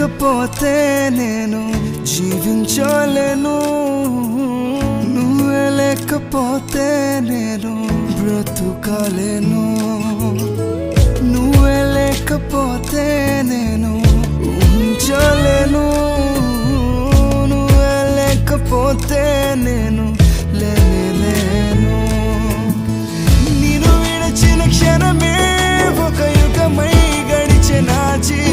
లేకపోతే నేను జీవించలేను, నువ్వే లేకపోతే నేను బ్రతుకలేను, నువ్వే లేకపోతే నేను ఊహించలేను, నువ్వే లేకపోతే నేను లేను. నేను విడచిన క్షణమే ఒక యుగమై గడిచే నా జీవితం.